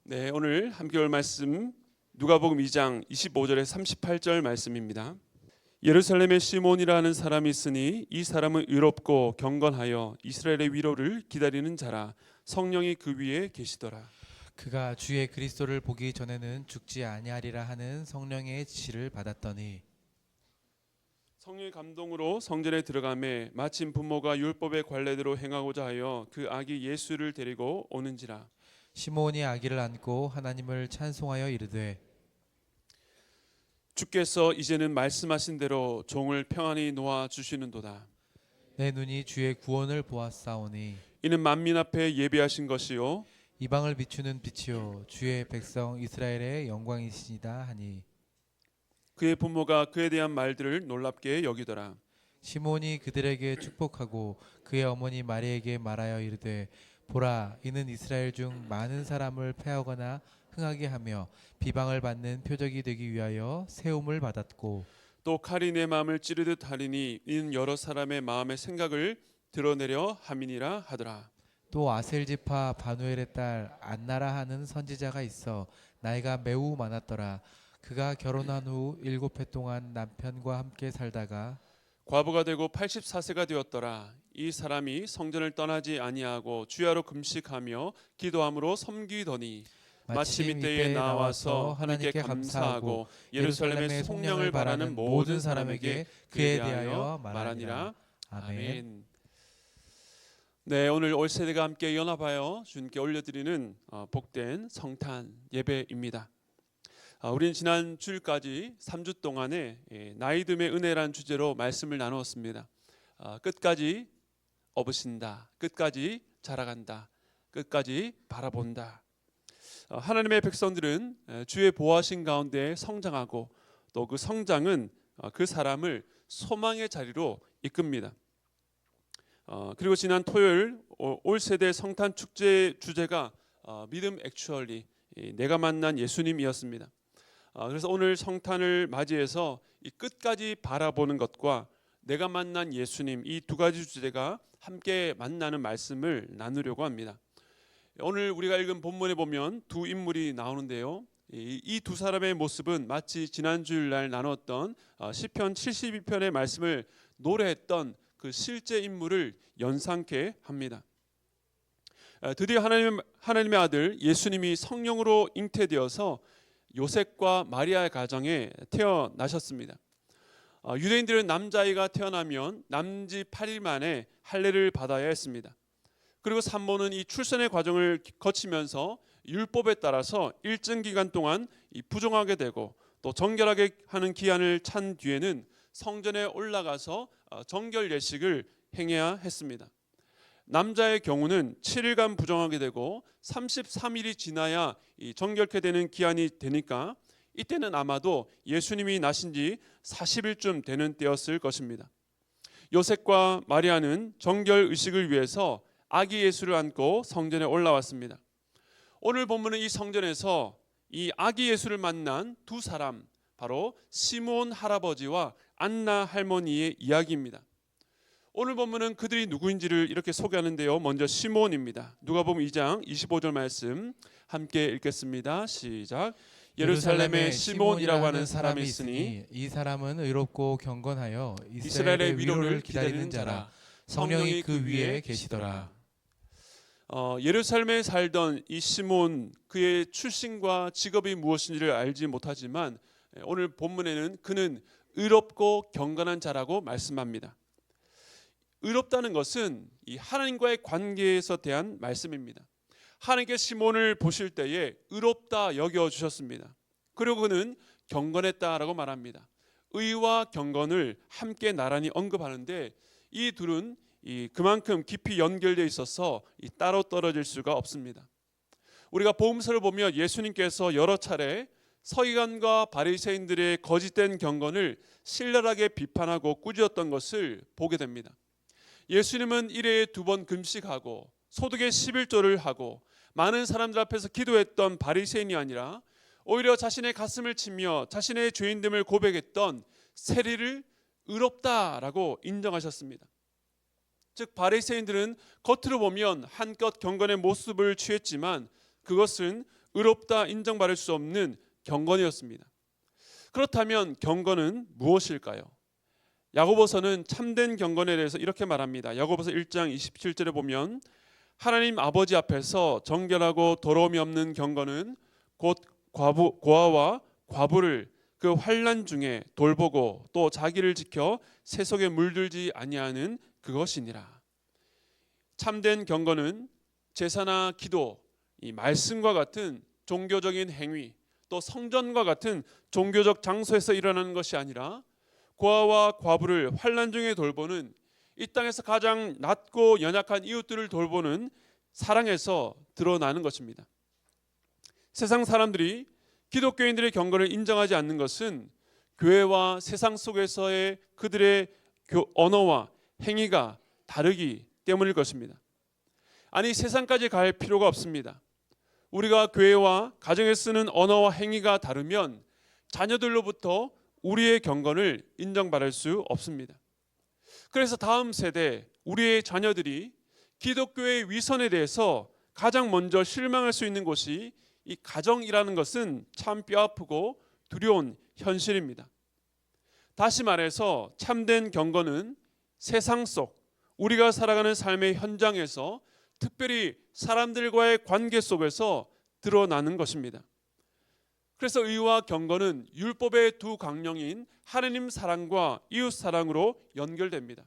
네, 오늘 함께 올 말씀 누가복음 2장 25절에서 38절 말씀입니다. 예루살렘에 시몬이라 하는 사람이 있으니 이 사람은 의롭고 경건하여 이스라엘의 위로를 기다리는 자라. 성령이 그 위에 계시더라. 그가 주의 그리스도를 보기 전에는 죽지 아니하리라 하는 성령의 지시를 받았더니 성령의 감동으로 성전에 들어가매 마침 부모가 율법의 관례대로 행하고자 하여 그 아기 예수를 데리고 오는지라. 시몬이 아기를 안고 하나님을 찬송하여 이르되 주께서 이제는 말씀하신 대로 종을 평안히 놓아 주시는도다. 내 눈이 주의 구원을 보았사오니 이는 만민 앞에 예비하신 것이요 이방을 비추는 빛이요 주의 백성 이스라엘의 영광이시니다 하니 그의 부모가 그에 대한 말들을 놀랍게 여기더라. 시몬이 그들에게 축복하고 그의 어머니 마리에게 말하여 이르되 보라 이는 이스라엘 중 많은 사람을 패하거나 흥하게 하며 비방을 받는 표적이 되기 위하여 세움을 받았고 또 칼이 내 마음을 찌르듯 하리니 이는 여러 사람의 마음의 생각을 드러내려 함이니라 하더라. 또 아셀 지파 바누엘의 딸 안나라 하는 선지자가 있어 나이가 매우 많았더라. 그가 결혼한 후 7해 동안 남편과 함께 살다가 과부가 되고 84세가 되었더라. 이 사람이 성전을 떠나지 아니하고 주야로 금식하며 기도함으로 섬기더니 마침 이때에 나와서 하나님께 감사하고 예루살렘의 성령을 바라는 모든 사람에게 그에 대하여 말하니라. 아멘. 네, 오늘 올 세대가 함께 연합하여 주님께 올려드리는 복된 성탄 예배입니다. 우리는 지난 주일까지 3주 동안에 나이듦의 은혜란 주제로 말씀을 나누었습니다. 끝까지 업으신다, 끝까지 자라간다, 끝까지 바라본다. 하나님의 백성들은 주의 보호하신 가운데 성장하고 또 그 성장은 그 사람을 소망의 자리로 이끕니다. 그리고 지난 토요일 올 세대 성탄 축제 주제가 믿음 액츄얼리, 내가 만난 예수님이었습니다. 그래서 오늘 성탄을 맞이해서 이 끝까지 바라보는 것과 내가 만난 예수님, 이 두 가지 주제가 함께 만나는 말씀을 나누려고 합니다. 오늘 우리가 읽은 본문에 보면 두 인물이 나오는데요. 이 두 사람의 모습은 마치 지난 주일날 나눴던 시편 72편의 말씀을 노래했던 그 실제 인물을 연상케 합니다. 드디어 하나님의 아들 예수님이 성령으로 잉태되어서 요셉과 마리아의 가정에 태어나셨습니다. 유대인들은 남자아이가 태어나면 남지 8일 만에 할례를 받아야 했습니다. 그리고 산모는 이 출산의 과정을 거치면서 율법에 따라서 일정 기간 동안 부정하게 되고 또 정결하게 하는 기한을 찬 뒤에는 성전에 올라가서 정결 예식을 행해야 했습니다. 남자의 경우는 7일간 부정하게 되고 33일이 지나야 정결케 되는 기한이 되니까 이때는 아마도 예수님이 나신 지 40일쯤 되는 때였을 것입니다. 요셉과 마리아는 정결 의식을 위해서 아기 예수를 안고 성전에 올라왔습니다. 오늘 본문은 이 성전에서 이 아기 예수를 만난 두 사람, 바로 시몬 할아버지와 안나 할머니의 이야기입니다. 오늘 본문은 그들이 누구인지를 이렇게 소개하는데요. 먼저 시몬입니다. 누가복음 2장 25절 말씀 함께 읽겠습니다. 시작. 예루살렘에 시몬이라고 하는 사람이 있으니 이 사람은 의롭고 경건하여 이스라엘의 위로를 기다리는 자라. 성령이 그 위에 계시더라. 예루살렘에 살던 이 시몬, 그의 출신과 직업이 무엇인지를 알지 못하지만 오늘 본문에는 그는 의롭고 경건한 자라고 말씀합니다. 의롭다는 것은 이 하나님과의 관계에서 대한 말씀입니다. 하나님께 시몬을 보실 때에 의롭다 여겨주셨습니다. 그리고 그는 경건했다라고 말합니다. 의와 경건을 함께 나란히 언급하는데 이 둘은 그만큼 깊이 연결되어 있어서 따로 떨어질 수가 없습니다. 우리가 복음서를 보면 예수님께서 여러 차례 서기관과 바리새인들의 거짓된 경건을 신랄하게 비판하고 꾸짖었던 것을 보게 됩니다. 예수님은 일회에 2번 금식하고 소득의 11조를 하고 많은 사람들 앞에서 기도했던 바리새인이 아니라 오히려 자신의 가슴을 치며 자신의 죄인됨을 고백했던 세리를 의롭다라고 인정하셨습니다. 즉 바리새인들은 겉으로 보면 한껏 경건의 모습을 취했지만 그것은 의롭다 인정받을 수 없는 경건이었습니다. 그렇다면 경건은 무엇일까요? 야고보서는 참된 경건에 대해서 이렇게 말합니다. 야고보서 1장 27절에 보면 하나님 아버지 앞에서 정결하고 더러움이 없는 경건은 곧 고아와 과부를 그 환난 중에 돌보고 또 자기를 지켜 세속에 물들지 아니하는 그것이니라. 참된 경건은 제사나 기도, 이 말씀과 같은 종교적인 행위, 또 성전과 같은 종교적 장소에서 일어나는 것이 아니라 고아와 과부를 환난 중에 돌보는, 이 땅에서 가장 낮고 연약한 이웃들을 돌보는 사랑에서 드러나는 것입니다. 세상 사람들이 기독교인들의 경건을 인정하지 않는 것은 교회와 세상 속에서의 그들의 언어와 행위가 다르기 때문일 것입니다. 아니, 세상까지 갈 필요가 없습니다. 우리가 교회와 가정에 쓰는 언어와 행위가 다르면 자녀들로부터 우리의 경건을 인정받을 수 없습니다. 그래서 다음 세대 우리의 자녀들이 기독교의 위선에 대해서 가장 먼저 실망할 수 있는 곳이 이 가정이라는 것은 참 뼈아프고 두려운 현실입니다. 다시 말해서 참된 경건은 세상 속 우리가 살아가는 삶의 현장에서, 특별히 사람들과의 관계 속에서 드러나는 것입니다. 그래서 의와 경건은 율법의 두 강령인 하느님 사랑과 이웃 사랑으로 연결됩니다.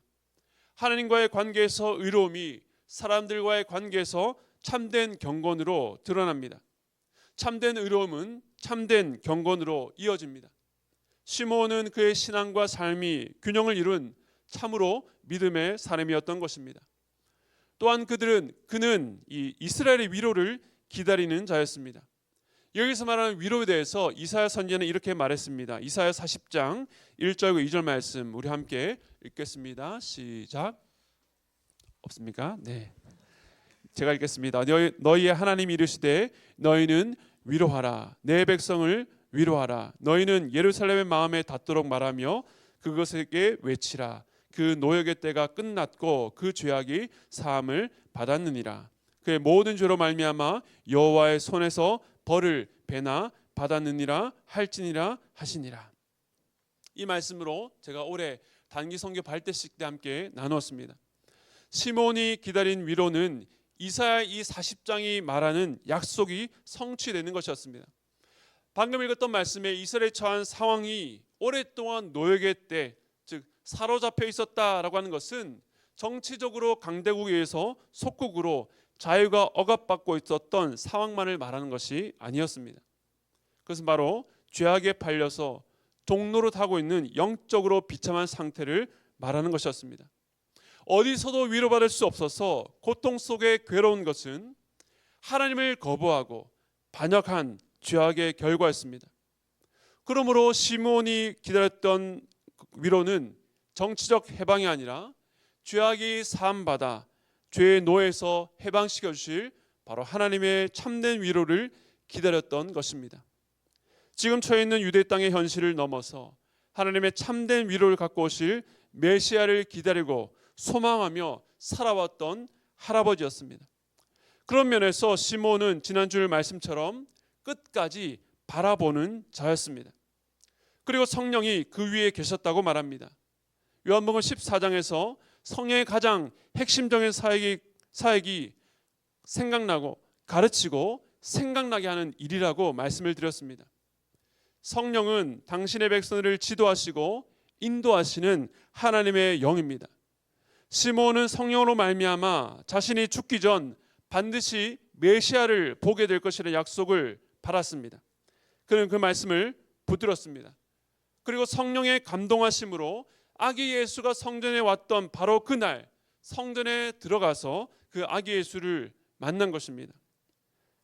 하느님과의 관계에서 의로움이 사람들과의 관계에서 참된 경건으로 드러납니다. 참된 의로움은 참된 경건으로 이어집니다. 시므온은 그의 신앙과 삶이 균형을 이룬 참으로 믿음의 사람이었던 것입니다. 또한 그는 이 이스라엘의 위로를 기다리는 자였습니다. 여기서 말하는 위로에 대해서 이사야 선지자는 이렇게 말했습니다. 이사야 40장 1절과 2절 말씀 우리 함께 읽겠습니다. 시작. 없습니까? 네. 제가 읽겠습니다. 너희의 하나님이 이르시되 너희는 위로하라. 내 백성을 위로하라. 너희는 예루살렘의 마음에 닿도록 말하며 그것에게 외치라. 그 노역의 때가 끝났고 그 죄악이 사함을 받았느니라. 그의 모든 죄로 말미암아 여호와의 손에서 벌을 배나 받았느니라 할지니라 하시니라. 이 말씀으로 제가 올해 단기 선교 발대식 때 함께 나누었습니다. 시몬이 기다린 위로는 이사야 이 40장이 말하는 약속이 성취되는 것이었습니다. 방금 읽었던 말씀에 이스라엘에 처한 상황이 오랫동안 노역의 때, 즉 사로잡혀 있었다라고 하는 것은 정치적으로 강대국에 의해서 속국으로 자유가 억압받고 있었던 상황만을 말하는 것이 아니었습니다. 그것은 바로 죄악에 팔려서 종노릇하고 있는 영적으로 비참한 상태를 말하는 것이었습니다. 어디서도 위로받을 수 없어서 고통 속에 괴로운 것은 하나님을 거부하고 반역한 죄악의 결과였습니다. 그러므로 시므온이 기다렸던 위로는 정치적 해방이 아니라 죄악이 사함받아 죄의 노예에서 해방시켜 주실 바로 하나님의 참된 위로를 기다렸던 것입니다. 지금 처해 있는 유대 땅의 현실을 넘어서 하나님의 참된 위로를 갖고 오실 메시아를 기다리고 소망하며 살아왔던 할아버지였습니다. 그런 면에서 시몬은 지난주 말씀처럼 끝까지 바라보는 자였습니다. 그리고 성령이 그 위에 계셨다고 말합니다. 요한복음 14장에서 성령의 가장 핵심적인 사역이 생각나고 가르치고 생각나게 하는 일이라고 말씀을 드렸습니다. 성령은 당신의 백성을 지도하시고 인도하시는 하나님의 영입니다. 시몬은 성령으로 말미암아 자신이 죽기 전 반드시 메시아를 보게 될 것이라는 약속을 받았습니다. 그는 그 말씀을 붙들었습니다. 그리고 성령의 감동하심으로 아기 예수가 성전에 왔던 바로 그날 성전에 들어가서 그 아기 예수를 만난 것입니다.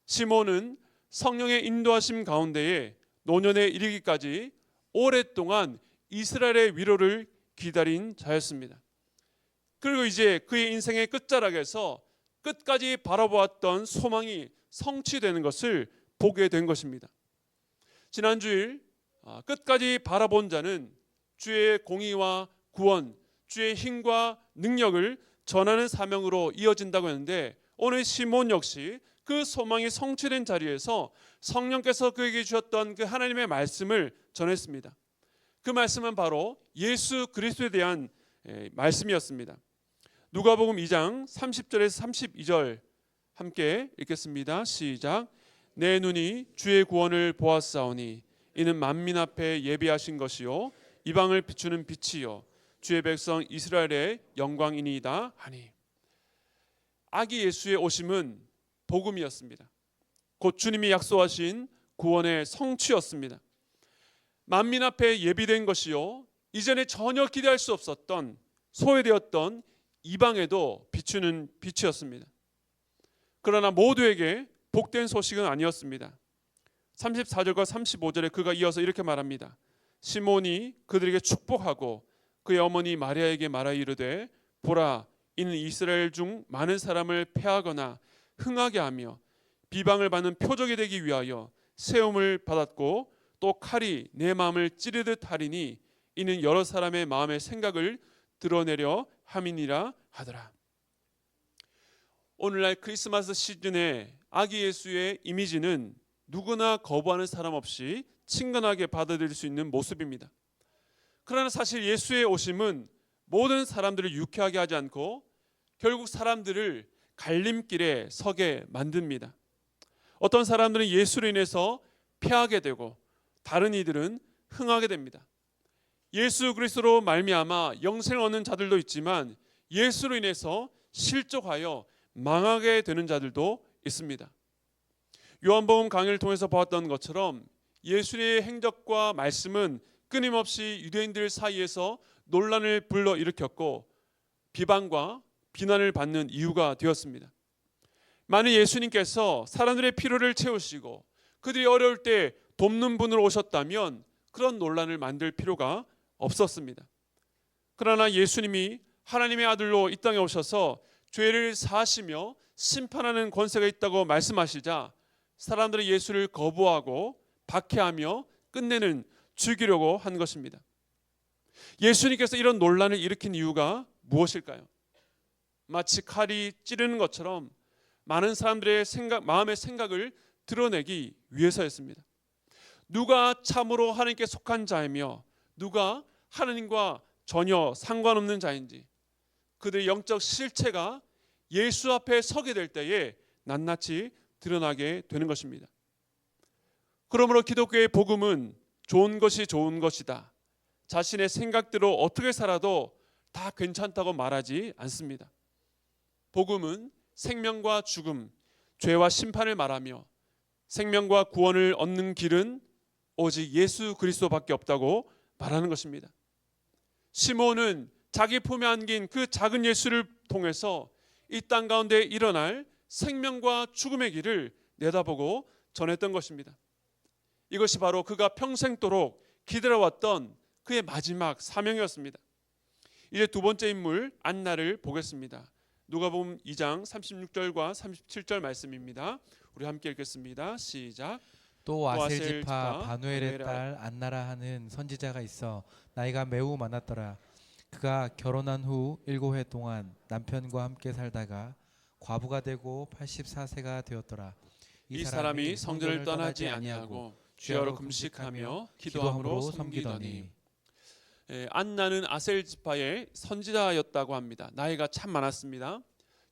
시몬은 성령의 인도하심 가운데에 노년에 이르기까지 오랫동안 이스라엘의 위로를 기다린 자였습니다. 그리고 이제 그의 인생의 끝자락에서 끝까지 바라보았던 소망이 성취되는 것을 보게 된 것입니다. 지난주일 끝까지 바라본 자는 주의 공의와 구원, 주의 힘과 능력을 전하는 사명으로 이어진다고 했는데 오늘 시몬 역시 그 소망이 성취된 자리에서 성령께서 그에게 주셨던 그 하나님의 말씀을 전했습니다. 그 말씀은 바로 예수 그리스도에 대한 말씀이었습니다. 누가복음 2장 30절에서 32절 함께 읽겠습니다. 시작. 내 눈이 주의 구원을 보았사오니 이는 만민 앞에 예비하신 것이요 이방을 비추는 빛이요 주의 백성 이스라엘의 영광이니이다 하니. 아기 예수의 오심은 복음이었습니다. 곧 주님이 약속하신 구원의 성취였습니다. 만민 앞에 예비된 것이요 이전에 전혀 기대할 수 없었던 소외되었던 이방에도 비추는 빛이었습니다. 그러나 모두에게 복된 소식은 아니었습니다. 34절과 35절에 그가 이어서 이렇게 말합니다. 시몬이 그들에게 축복하고 그의 어머니 마리아에게 말하여 이르되 보라 이는 이스라엘 중 많은 사람을 패하거나 흥하게 하며 비방을 받는 표적이 되기 위하여 세움을 받았고 또 칼이 내 마음을 찌르듯 하리니 이는 여러 사람의 마음의 생각을 드러내려 함이니라 하더라. 오늘날 크리스마스 시즌에 아기 예수의 이미지는 누구나 거부하는 사람 없이 친근하게 받아들일 수 있는 모습입니다. 그러나 사실 예수의 오심은 모든 사람들을 유쾌하게 하지 않고 결국 사람들을 갈림길에 서게 만듭니다. 어떤 사람들은 예수로 인해서 패하게 되고 다른 이들은 흥하게 됩니다. 예수 그리스도로 말미암아 영생을 얻는 자들도 있지만 예수로 인해서 실족하여 망하게 되는 자들도 있습니다. 요한복음 강의를 통해서 보았던 것처럼 예수의 행적과 말씀은 끊임없이 유대인들 사이에서 논란을 불러일으켰고 비방과 비난을 받는 이유가 되었습니다. 만일 예수님께서 사람들의 필요를 채우시고 그들이 어려울 때 돕는 분으로 오셨다면 그런 논란을 만들 필요가 없었습니다. 그러나 예수님이 하나님의 아들로 이 땅에 오셔서 죄를 사하시며 심판하는 권세가 있다고 말씀하시자 사람들이 예수를 거부하고 박해하며 끝내는 죽이려고 한 것입니다. 예수님께서 이런 논란을 일으킨 이유가 무엇일까요? 마치 칼이 찌르는 것처럼 많은 사람들의 마음의 생각을 드러내기 위해서였습니다. 누가 참으로 하나님께 속한 자이며 누가 하나님과 전혀 상관없는 자인지 그들의 영적 실체가 예수 앞에 서게 될 때에 낱낱이 드러나게 되는 것입니다. 그러므로 기독교의 복음은 좋은 것이 좋은 것이다. 자신의 생각대로 어떻게 살아도 다 괜찮다고 말하지 않습니다. 복음은 생명과 죽음, 죄와 심판을 말하며 생명과 구원을 얻는 길은 오직 예수 그리스도밖에 없다고 말하는 것입니다. 시몬은 자기 품에 안긴 그 작은 예수를 통해서 이 땅 가운데 일어날 생명과 죽음의 길을 내다보고 전했던 것입니다. 이것이 바로 그가 평생도록 기다려왔던 그의 마지막 사명이었습니다. 이제 두 번째 인물 안나를 보겠습니다. 누가복음 2장 36절과 37절 말씀입니다. 우리 함께 읽겠습니다. 시작. 또 아셀 지파 바누엘의 딸 안나라 하는 선지자가 있어 나이가 매우 많았더라. 그가 결혼한 후 7해 동안 남편과 함께 살다가 과부가 되고 84세가 되었더라. 이 사람이 성전을 떠나지 아니하고 주야로 금식하며 기도함으로 섬기더니. 안나는 아셀 지파의 선지자였다고 합니다. 나이가 참 많았습니다.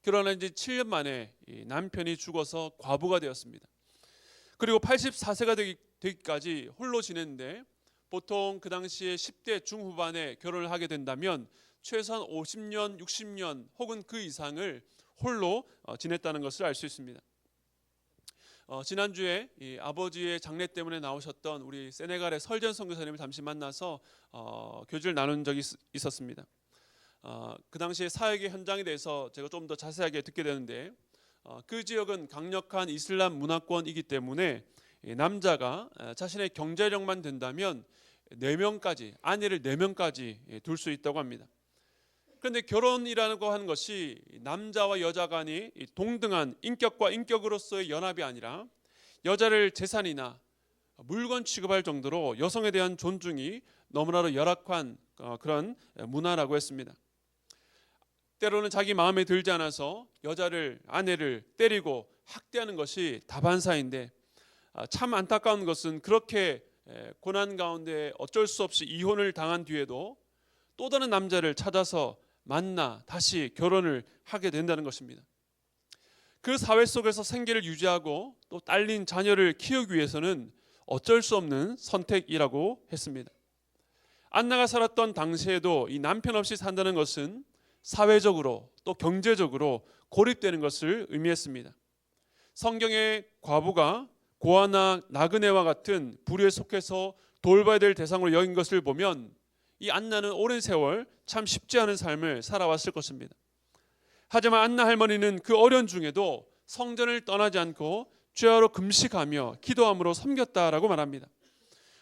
결혼한 지 7년 만에 남편이 죽어서 과부가 되었습니다. 그리고 84세가 되기까지 홀로 지냈는데 보통 그 당시에 10대 중후반에 결혼을 하게 된다면 최소한 50년, 60년 혹은 그 이상을 홀로 지냈다는 것을 알 수 있습니다. 지난주에 아버지의 장례 때문에 나오셨던 우리 세네갈의 설전 선교사님을 잠시 만나서 교제를 나눈 적이 있었습니다. 그 당시에 사역의 현장에 대해서 제가 좀 더 자세하게 듣게 되는데 그 지역은 강력한 이슬람 문화권이기 때문에 남자가 자신의 경제력만 된다면 4명까지 아내를 4명까지 둘 수 있다고 합니다. 그런데 결혼이라고 하는 것이 남자와 여자 간이 동등한 인격과 인격으로서의 연합이 아니라 여자를 재산이나 물건 취급할 정도로 여성에 대한 존중이 너무나도 열악한 그런 문화라고 했습니다. 때로는 자기 마음에 들지 않아서 아내를 때리고 학대하는 것이 다반사인데 참 안타까운 것은 그렇게 고난 가운데 어쩔 수 없이 이혼을 당한 뒤에도 또 다른 남자를 찾아서 만나 다시 결혼을 하게 된다는 것입니다. 그 사회 속에서 생계를 유지하고 또 딸린 자녀를 키우기 위해서는 어쩔 수 없는 선택이라고 했습니다. 안나가 살았던 당시에도 이 남편 없이 산다는 것은 사회적으로 또 경제적으로 고립되는 것을 의미했습니다. 성경의 과부가 고아나 나그네와 같은 부류에 속해서 돌봐야 될 대상으로 여긴 것을 보면 이 안나는 오랜 세월 참 쉽지 않은 삶을 살아왔을 것입니다. 하지만 안나 할머니는 그 어려운 중에도 성전을 떠나지 않고 주야로 금식하며 기도함으로 섬겼다라고 말합니다.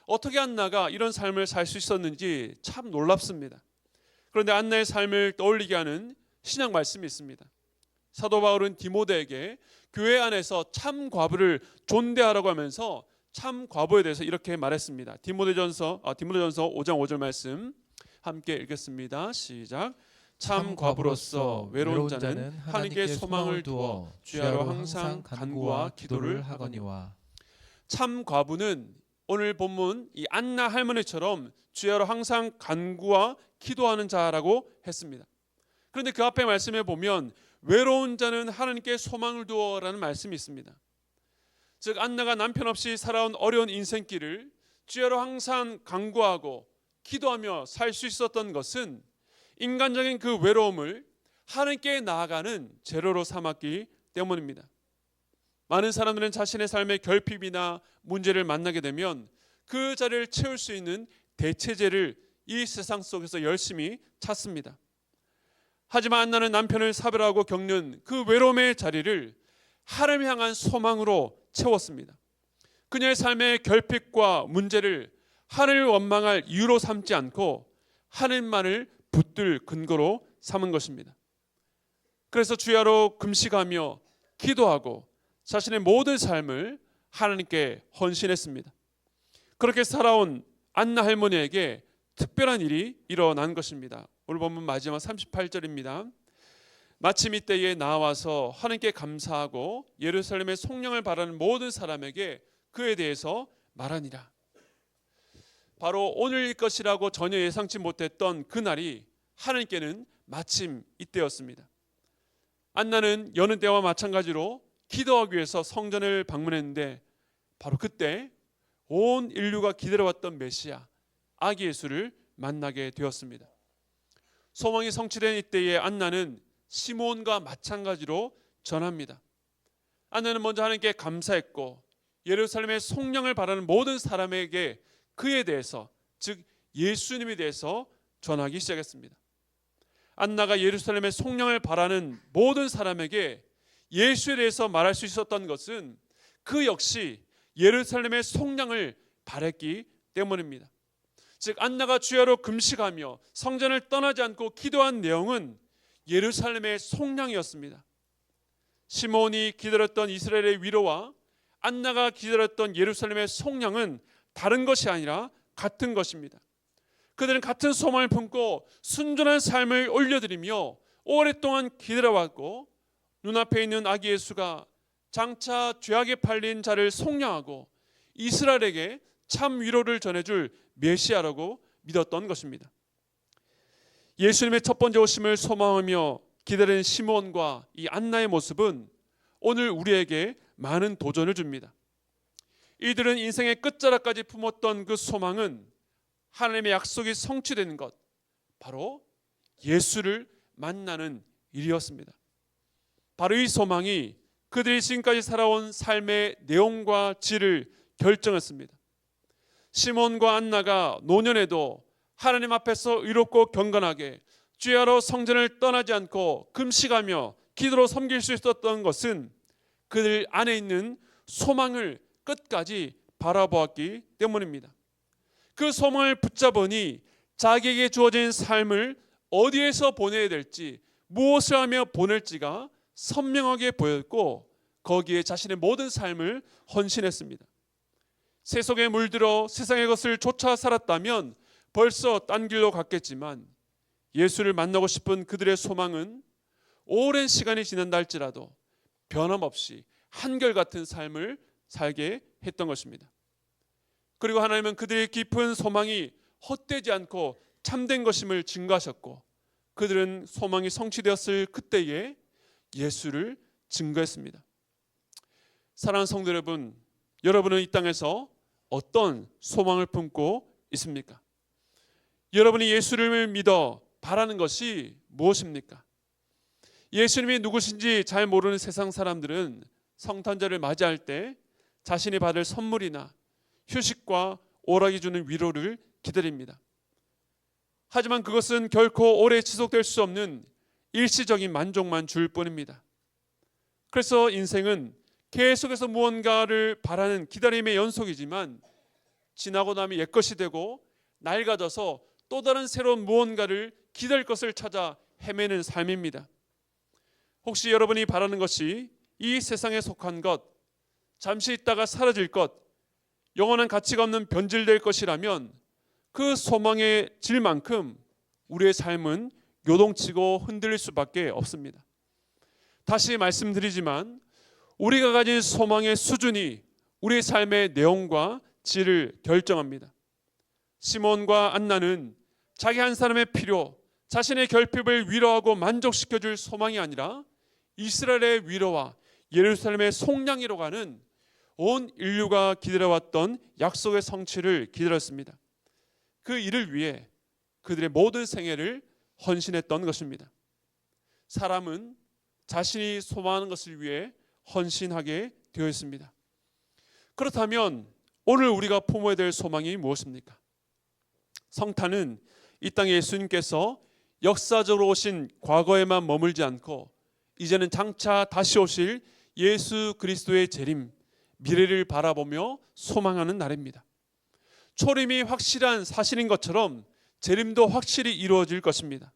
어떻게 안나가 이런 삶을 살 수 있었는지 참 놀랍습니다. 그런데 안나의 삶을 떠올리게 하는 신약 말씀이 있습니다. 사도 바울은 디모데에게 교회 안에서 참 과부를 존대하라고 하면서 참 과부에 대해서 이렇게 말했습니다. 디모데전서 5장 5절 말씀 함께 읽겠습니다. 시작. 참 과부로서 외로운 자는 하나님께 소망을 두어 주야로 항상 간구와 기도를 하거니와. 참 과부는 오늘 본문 이 안나 할머니처럼 주야로 항상 간구와 기도하는 자라고 했습니다. 그런데 그 앞에 말씀에 보면 외로운 자는 하나님께 소망을 두어라는 말씀이 있습니다. 즉 안나가 남편 없이 살아온 어려운 인생길을 주야로 항상 간구하고 기도하며 살 수 있었던 것은 인간적인 그 외로움을 하나님께 나아가는 재료로 삼았기 때문입니다. 많은 사람들은 자신의 삶의 결핍이나 문제를 만나게 되면 그 자리를 채울 수 있는 대체제를 이 세상 속에서 열심히 찾습니다. 하지만 안나는 남편을 사별하고 겪는 그 외로움의 자리를 하나님을 향한 소망으로 채웠습니다. 그녀의 삶의 결핍과 문제를 하나님을 원망할 이유로 삼지 않고 하나님만을 붙들 근거로 삼은 것입니다. 그래서 주야로 금식하며 기도하고 자신의 모든 삶을 하나님께 헌신했습니다. 그렇게 살아온 안나 할머니에게 특별한 일이 일어난 것입니다. 오늘 본문 마지막 38절입니다. 마침 이때에 나와서 하나님께 감사하고 예루살렘의 성령을 바라는 모든 사람에게 그에 대해서 말하니라. 바로 오늘일 것이라고 전혀 예상치 못했던 그날이 하나님께는 마침 이때였습니다. 안나는 여느 때와 마찬가지로 기도하기 위해서 성전을 방문했는데 바로 그때 온 인류가 기다려왔던 메시아 아기 예수를 만나게 되었습니다. 소망이 성취된 이때에 안나는 시몬과 마찬가지로 전합니다. 안나는 먼저 하나님께 감사했고 예루살렘의 성령을 바라는 모든 사람에게 그에 대해서 즉 예수님에 대해서 전하기 시작했습니다. 안나가 예루살렘의 성령을 바라는 모든 사람에게 예수에 대해서 말할 수 있었던 것은 그 역시 예루살렘의 성령을 바랬기 때문입니다. 즉 안나가 주야로 금식하며 성전을 떠나지 않고 기도한 내용은 예루살렘의 성령이었습니다. 시몬이 기다렸던 이스라엘의 위로와 안나가 기다렸던 예루살렘의 성령은 다른 것이 아니라 같은 것입니다. 그들은 같은 소망을 품고 순전한 삶을 올려드리며 오랫동안 기다려왔고 눈앞에 있는 아기 예수가 장차 죄악에 팔린 자를 속량하고 이스라엘에게 참 위로를 전해줄 메시아라고 믿었던 것입니다. 예수님의 첫 번째 오심을 소망하며 기다리는 시몬과 이 안나의 모습은 오늘 우리에게 많은 도전을 줍니다. 이들은 인생의 끝자락까지 품었던 그 소망은 하나님의 약속이 성취되는 것, 바로 예수를 만나는 일이었습니다. 바로 이 소망이 그들이 지금까지 살아온 삶의 내용과 질을 결정했습니다. 시몬과 안나가 노년에도 하나님 앞에서 의롭고 경건하게 주야로 성전을 떠나지 않고 금식하며 기도로 섬길 수 있었던 것은 그들 안에 있는 소망을 끝까지 바라보았기 때문입니다. 그 소망을 붙잡으니 자기에게 주어진 삶을 어디에서 보내야 될지, 무엇을 하며 보낼지가 선명하게 보였고 거기에 자신의 모든 삶을 헌신했습니다. 세속에 물들어 세상의 것을 쫓아 살았다면 벌써 딴 길로 갔겠지만 예수를 만나고 싶은 그들의 소망은 오랜 시간이 지난다 할지라도 변함없이 한결같은 삶을 살게 했던 것입니다. 그리고 하나님은 그들의 깊은 소망이 헛되지 않고 참된 것임을 증거하셨고, 그들은 소망이 성취되었을 그때에 예수를 증거했습니다. 사랑하는 성도 여러분, 여러분은 이 땅에서 어떤 소망을 품고 있습니까? 여러분이 예수를 믿어 바라는 것이 무엇입니까? 예수님이 누구신지 잘 모르는 세상 사람들은 성탄절을 맞이할 때 자신이 받을 선물이나 휴식과 오락이 주는 위로를 기다립니다. 하지만 그것은 결코 오래 지속될 수 없는 일시적인 만족만 줄 뿐입니다. 그래서 인생은 계속해서 무언가를 바라는 기다림의 연속이지만 지나고 나면 옛것이 되고 낡아져서 또 다른 새로운 무언가를 기다릴 것을 찾아 헤매는 삶입니다. 혹시 여러분이 바라는 것이 이 세상에 속한 것, 잠시 있다가 사라질 것, 영원한 가치가 없는 변질될 것이라면 그 소망의 질만큼 우리의 삶은 요동치고 흔들릴 수밖에 없습니다. 다시 말씀드리지만 우리가 가진 소망의 수준이 우리의 삶의 내용과 질을 결정합니다. 시몬과 안나는 자기 한 사람의 필요, 자신의 결핍을 위로하고 만족시켜줄 소망이 아니라 이스라엘의 위로와 예루살렘의 속량이로 가는 온 인류가 기다려왔던 약속의 성취를 기다렸습니다. 그 일을 위해 그들의 모든 생애를 헌신했던 것입니다. 사람은 자신이 소망하는 것을 위해 헌신하게 되어 있습니다. 그렇다면 오늘 우리가 품어야 될 소망이 무엇입니까? 성탄은 이 땅에 예수님께서 역사적으로 오신 과거에만 머물지 않고 이제는 장차 다시 오실 예수 그리스도의 재림, 미래를 바라보며 소망하는 날입니다. 초림이 확실한 사실인 것처럼 재림도 확실히 이루어질 것입니다.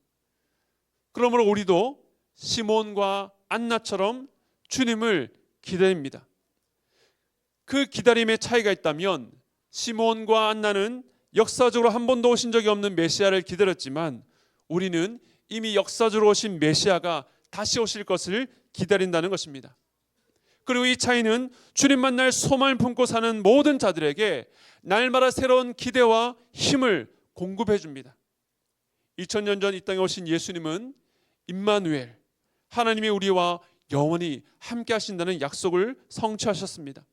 그러므로 우리도 시몬과 안나처럼 주님을 기다립니다. 그 기다림의 차이가 있다면 시몬과 안나는 역사적으로 한 번도 오신 적이 없는 메시아를 기다렸지만 우리는 이미 역사적으로 오신 메시아가 다시 오실 것을 기다린다는 것입니다. 그리고 이 차이는 주님 만날 소망을 품고 사는 모든 자들에게 날마다 새로운 기대와 힘을 공급해 줍니다. 2000년 전 이 땅에 오신 예수님은 임마누엘, 하나님이 우리와 영원히 함께 하신다는 약속을 성취하셨습니다.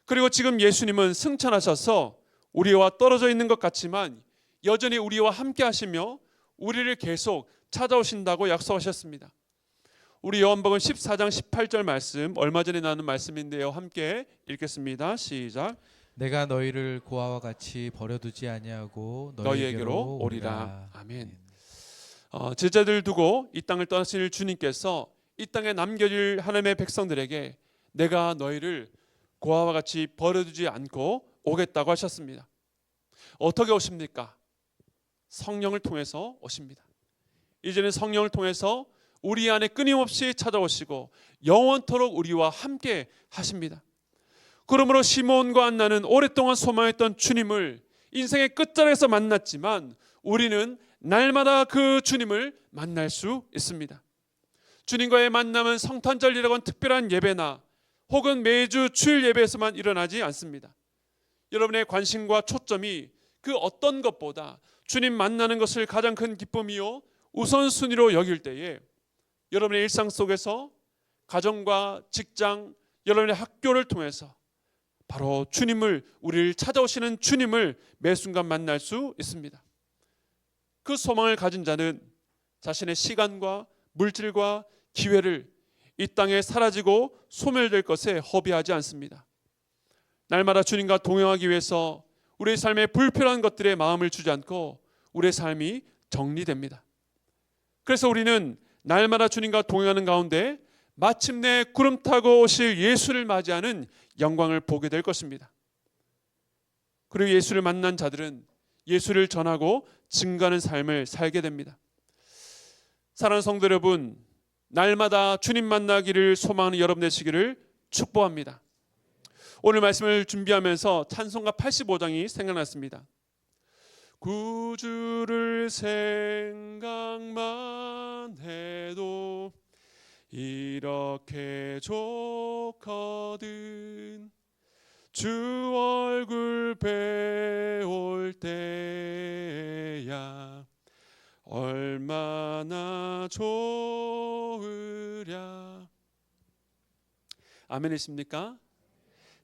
그리고 지금 예수님은 승천하셔서 우리와 떨어져 있는 것 같지만 여전히 우리와 함께 하시며 우리를 계속 찾아오신다고 약속하셨습니다. 우리 요한복음 14장 18절 말씀, 얼마 전에 나눈 말씀인데요. 함께 읽겠습니다. 시작. 내가 너희를 고아와 같이 버려두지 아니하고 너희에게로 오리라. 아멘. 제자들 두고 이 땅을 떠나실 주님께서 이 땅에 남겨질 하나님의 백성들에게 내가 너희를 고아와 같이 버려두지 않고 오겠다고 하셨습니다. 어떻게 오십니까? 성령을 통해서 오십니다. 이제는 성령을 통해서 우리 안에 끊임없이 찾아오시고 영원토록 우리와 함께 하십니다. 그러므로 시몬과 안나는 오랫동안 소망했던 주님을 인생의 끝자락에서 만났지만 우리는 날마다 그 주님을 만날 수 있습니다. 주님과의 만남은 성탄절이라고 하는 특별한 예배나 혹은 매주 주일 예배에서만 일어나지 않습니다. 여러분의 관심과 초점이 그 어떤 것보다 주님 만나는 것을 가장 큰 기쁨이요 우선순위로 여길 때에 여러분의 일상 속에서 가정과 직장, 여러분의 학교를 통해서 바로 주님을, 우리를 찾아오시는 주님을 매 순간 만날 수 있습니다. 그 소망을 가진 자는 자신의 시간과 물질과 기회를 이 땅에 사라지고 소멸될 것에 허비하지 않습니다. 날마다 주님과 동행하기 위해서 우리의 삶에 불필요한 것들에 마음을 주지 않고 우리의 삶이 정리됩니다. 그래서 우리는 날마다 주님과 동행하는 가운데 마침내 구름 타고 오실 예수를 맞이하는 영광을 보게 될 것입니다. 그리고 예수를 만난 자들은 예수를 전하고 증거하는 삶을 살게 됩니다. 사랑하는 성도 여러분, 날마다 주님 만나기를 소망하는 여러분 되시기를 축복합니다. 오늘 말씀을 준비하면서 찬송가 85장이 생각났습니다. 구주를 생각만 해도 이렇게 좋거든 주 얼굴 배울 때야 얼마나 좋으랴. 아멘이십니까?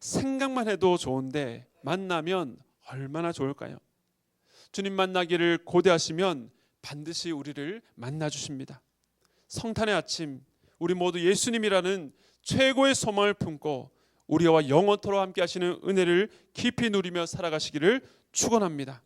생각만 해도 좋은데 만나면 얼마나 좋을까요? 주님 만나기를 고대하시면 반드시 우리를 만나 주십니다. 성탄의 아침, 우리 모두 예수님이라는 최고의 소망을 품고 우리와 영원토록 함께 하시는 은혜를 깊이 누리며 살아가시기를 축원합니다.